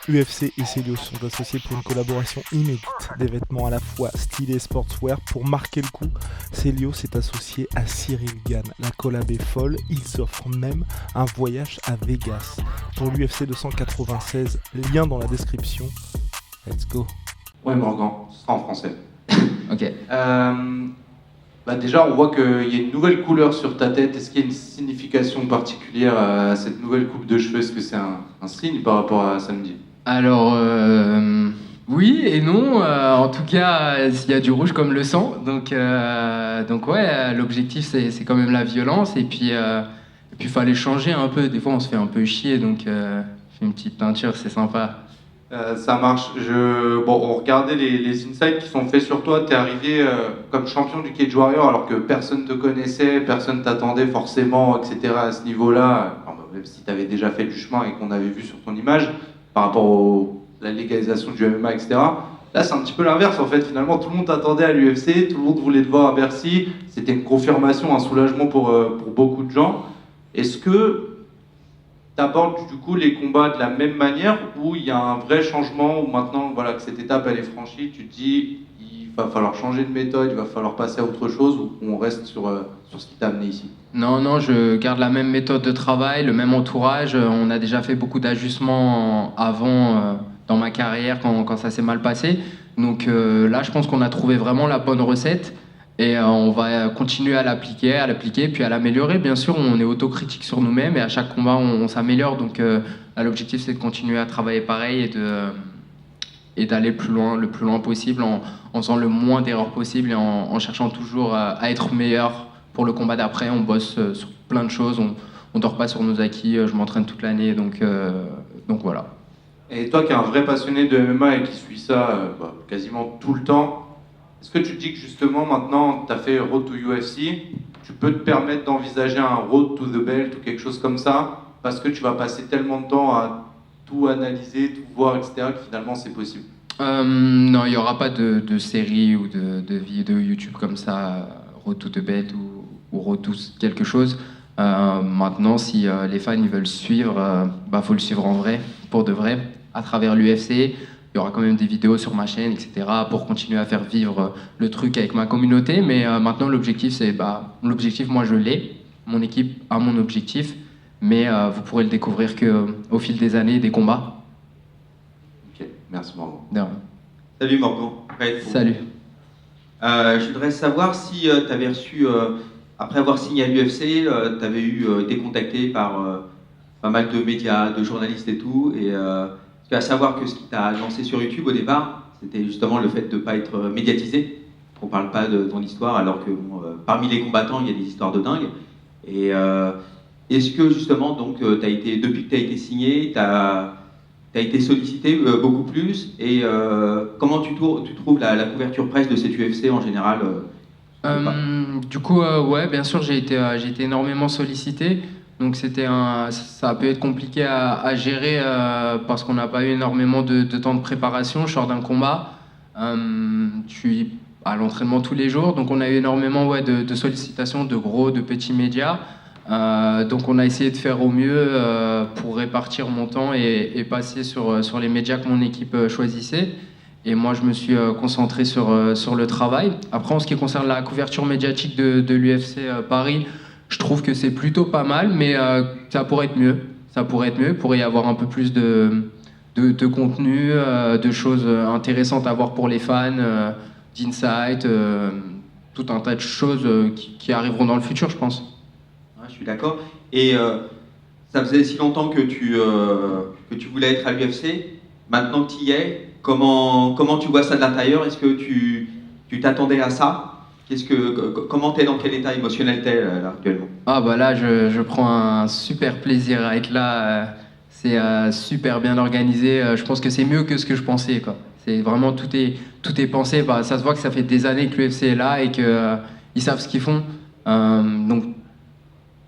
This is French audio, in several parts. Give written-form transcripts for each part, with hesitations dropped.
UFC et Celios sont associés pour une collaboration inédite, des vêtements à la fois stylés et sportswear. Pour marquer le coup, Celios est associé à Cyril Gann. La collab est folle, ils offrent même un voyage à Vegas. Pour l'UFC 296, lien dans la description. Let's go. Ouais, Morgan, ce sera en français. Ok. Déjà, on voit qu'il y a une nouvelle couleur sur ta tête. Est-ce qu'il y a une signification particulière à cette nouvelle coupe de cheveux? Est-ce que c'est un signe par rapport à samedi? Alors, oui et non. En tout cas, il y a du rouge comme le sang. Donc ouais, l'objectif, c'est quand même la violence. Et puis, il fallait changer un peu. Des fois, on se fait un peu chier. Donc, fais une petite teinture, c'est sympa. Ça marche. On regardait les insights qui sont faits sur toi. Tu es arrivé comme champion du Cage Warrior alors que personne te connaissait, personne t'attendait forcément, etc. à ce niveau-là. Même si tu avais déjà fait du chemin et qu'on avait vu sur ton image par rapport à la légalisation du MMA, etc. Là, c'est un petit peu l'inverse en fait. Finalement, tout le monde t'attendait à l'UFC, tout le monde voulait te voir à Bercy. C'était une confirmation, un soulagement pour beaucoup de gens. Est-ce que tu abordes du coup les combats de la même manière ou il y a un vrai changement où maintenant voilà, que cette étape elle est franchie, tu te dis il va falloir changer de méthode, il va falloir passer à autre chose ou on reste sur ce qui t'a amené ici? Non, je garde la même méthode de travail, le même entourage. On a déjà fait beaucoup d'ajustements avant dans ma carrière quand ça s'est mal passé. Donc là, je pense qu'on a trouvé vraiment la bonne recette et on va continuer à l'appliquer, puis à l'améliorer. Bien sûr, on est autocritique sur nous-mêmes et à chaque combat, on s'améliore. Donc là, l'objectif, c'est de continuer à travailler pareil et d'aller le plus loin possible en faisant le moins d'erreurs possible et en cherchant toujours à être meilleur. Pour le combat d'après, on bosse sur plein de choses, on dort pas sur nos acquis, je m'entraîne toute l'année, donc voilà. Et toi qui es un vrai passionné de MMA et qui suis ça quasiment tout le temps, est-ce que tu te dis que justement maintenant tu as fait Road to UFC, tu peux te permettre d'envisager un Road to the Belt ou quelque chose comme ça parce que tu vas passer tellement de temps à tout analyser, tout voir, etc. que finalement c'est possible? Non, il n'y aura pas de série ou de vidéo YouTube comme ça, Road to the Belt ou Road to quelque chose. Maintenant, si les fans ils veulent suivre, faut le suivre en vrai, pour de vrai, à travers l'UFC. Il y aura quand même des vidéos sur ma chaîne, etc. pour continuer à faire vivre le truc avec ma communauté. Mais maintenant, l'objectif, l'objectif, moi, je l'ai. Mon équipe a mon objectif. Mais vous pourrez le découvrir qu'au fil des années et des combats. Ok, merci Morgan. De rien. Salut Morgan. Ouais, Salut. Je voudrais savoir si tu avais reçu, après avoir signé à l'UFC, tu avais été contacté par pas mal de médias, de journalistes et tout. Et tu as à savoir que ce qui t'a lancé sur YouTube au départ, c'était justement le fait de ne pas être médiatisé, qu'on ne parle pas de ton histoire, alors que parmi les combattants, il y a des histoires de dingue. Et est-ce que justement, donc, depuis que tu as été signé, tu as été sollicité beaucoup plus et comment tu trouves la couverture presse de cette UFC en général Du coup, ouais, bien sûr, j'ai été énormément sollicité. Donc ça a pu être compliqué à gérer parce qu'on n'a pas eu énormément de temps de préparation. Je sors d'un combat, je suis à l'entraînement tous les jours, donc on a eu énormément de sollicitations de petits médias. Donc on a essayé de faire au mieux pour répartir mon temps et passer sur les médias que mon équipe choisissait. Et moi je me suis concentré sur le travail. Après en ce qui concerne la couverture médiatique de l'UFC Paris, je trouve que c'est plutôt pas mal, mais ça pourrait être mieux. Ça pourrait être mieux, il pourrait y avoir un peu plus de contenu, de choses intéressantes à voir pour les fans, d'insight, tout un tas de choses qui arriveront dans le futur, je pense. Ouais, je suis d'accord. Et ça faisait si longtemps que tu voulais être à l'UFC. Maintenant que tu y es, comment tu vois ça de l'intérieur? Est-ce que tu t'attendais à ça? Comment t'es, dans quel état émotionnel t'es là, actuellement? Ah bah là, je prends un super plaisir à être là. C'est super bien organisé. Je pense que c'est mieux que ce que je pensais, quoi. C'est vraiment tout est pensé. Bah, ça se voit que ça fait des années que l'UFC est là et que ils savent ce qu'ils font. Donc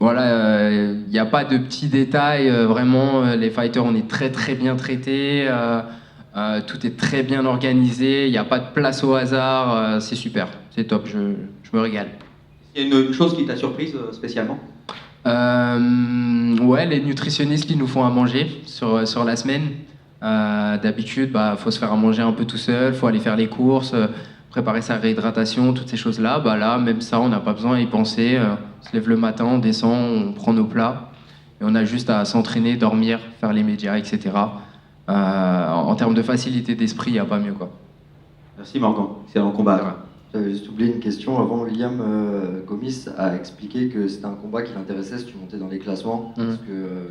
voilà, il n'y a pas de petits détails. Vraiment, les fighters, on est très très bien traités. Tout est très bien organisé. Il n'y a pas de place au hasard. C'est super, c'est top. Je me régale. Il y a une chose qui t'a surprise spécialement? Ouais, les nutritionnistes qui nous font à manger sur la semaine. D'habitude, faut se faire à manger un peu tout seul, faut aller faire les courses, préparer sa réhydratation, toutes ces choses-là. Là, même ça, on n'a pas besoin à y penser. On se lève le matin, on descend, on prend nos plats. Et on a juste à s'entraîner, dormir, faire les médias, etc. En termes de facilité d'esprit, il n'y a pas mieux, quoi. Merci Morgan, excellent combat. J'avais juste oublié une question. Avant, William Gomis a expliqué que c'était un combat qui l'intéressait si tu montais dans les classements. Est-ce que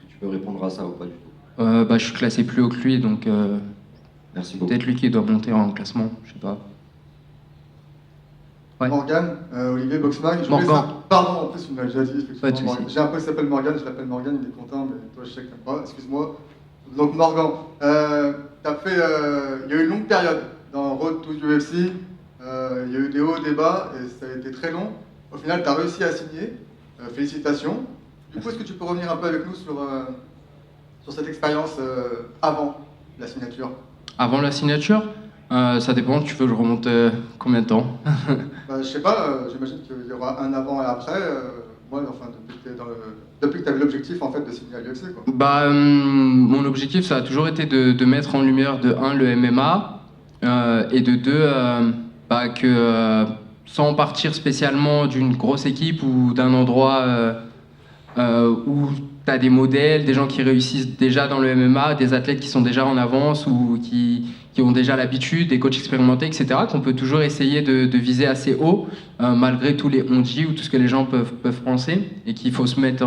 tu peux répondre à ça ou pas du tout? Je suis classé plus haut que lui, donc Merci beaucoup. peut-être lui qui doit monter en classement, je sais pas. Ouais. Morgan, Olivier Boxmag. Morgan. Pardon, en plus, il m'a déjà dit. Pas de effectivement, souci. j'ai un pote qui s'appelle Morgan, je l'appelle Morgan, il est content, mais toi, je sais que t'aimes pas, excuse-moi. Donc, Morgan, il y a eu une longue période dans Road to UFC, il y a eu des hauts, des bas, et ça a été très long. Au final, tu as réussi à signer, félicitations. Du coup, est-ce que tu peux revenir un peu avec nous sur cette expérience avant la signature? Avant la signature, ça dépend, tu veux que je remonte combien de temps? Je sais pas, j'imagine qu'il y aura un avant et après. Moi, enfin, depuis que tu avais l'objectif en fait, de signer à l'UFC, quoi. Mon objectif, ça a toujours été de mettre en lumière, de 1, le MMA, et de 2, que sans partir spécialement d'une grosse équipe ou d'un endroit où tu as des modèles, des gens qui réussissent déjà dans le MMA, des athlètes qui sont déjà en avance ou qui ont déjà l'habitude, des coachs expérimentés, etc., qu'on peut toujours essayer de viser assez haut, malgré tous les on-dit ou tout ce que les gens peuvent penser, et qu'il faut se mettre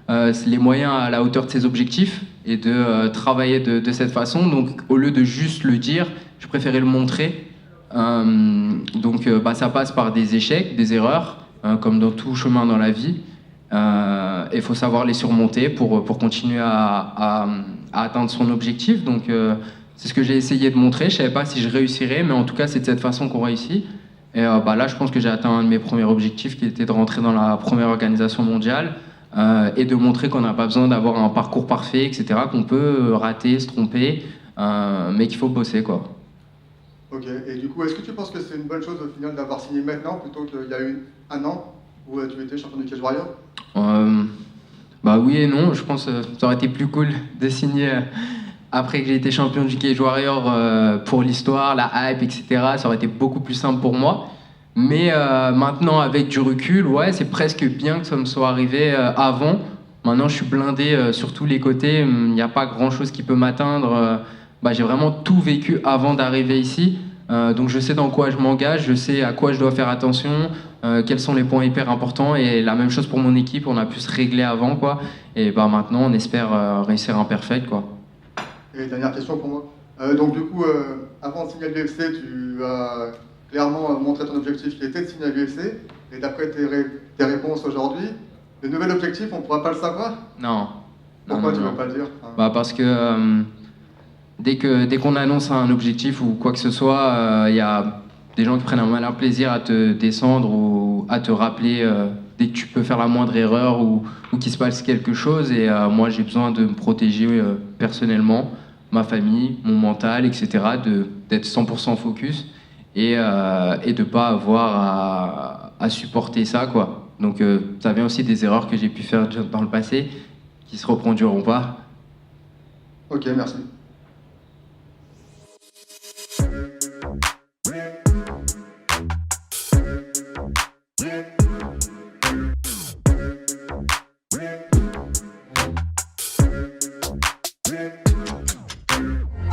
les moyens à la hauteur de ses objectifs et de travailler de cette façon. Donc au lieu de juste le dire, je préférais le montrer. Ça passe par des échecs, des erreurs, comme dans tout chemin dans la vie. Il faut savoir les surmonter pour continuer à atteindre son objectif. Donc c'est ce que j'ai essayé de montrer. Je ne savais pas si je réussirais, mais en tout cas c'est de cette façon qu'on réussit. Et là je pense que j'ai atteint un de mes premiers objectifs, qui était de rentrer dans la première organisation mondiale et de montrer qu'on n'a pas besoin d'avoir un parcours parfait, etc., qu'on peut rater, se tromper, mais qu'il faut bosser, quoi. Ok, et du coup, est-ce que tu penses que c'est une bonne chose au final d'avoir signé maintenant plutôt qu'il y a eu un an où tu étais champion du Cage Warrior? Oui et non, je pense que ça aurait été plus cool de signer après que j'ai été champion du Cage Warrior pour l'histoire, la hype, etc. Ça aurait été beaucoup plus simple pour moi. Mais maintenant, avec du recul, ouais, c'est presque bien que ça me soit arrivé avant. Maintenant, je suis blindé sur tous les côtés. Il n'y a pas grand-chose qui peut m'atteindre. J'ai vraiment tout vécu avant d'arriver ici. Donc je sais dans quoi je m'engage, je sais à quoi je dois faire attention, quels sont les points hyper importants. Et la même chose pour mon équipe, on a pu se régler avant, quoi. Et maintenant, on espère réussir imperfect, quoi. Et dernière question pour moi. Donc du coup, avant de signer à l'UFC, tu as clairement montré ton objectif qui était de signer à l'UFC. Et d'après tes réponses aujourd'hui, le nouvel objectif, on ne pourra pas le savoir? Non. Pourquoi non, tu ne non. veux pas le dire? Parce que dès qu'on annonce un objectif ou quoi que ce soit, il y a des gens qui prennent un malin plaisir à te descendre ou à te rappeler dès que tu peux faire la moindre erreur ou qu'il se passe quelque chose. Et moi, j'ai besoin de me protéger personnellement, ma famille, mon mental, etc., d'être 100% focus et de ne pas avoir à supporter ça, quoi. Donc ça vient aussi des erreurs que j'ai pu faire dans le passé qui se reproduiront pas. Ok, merci.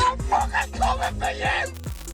On pourrait trouver payé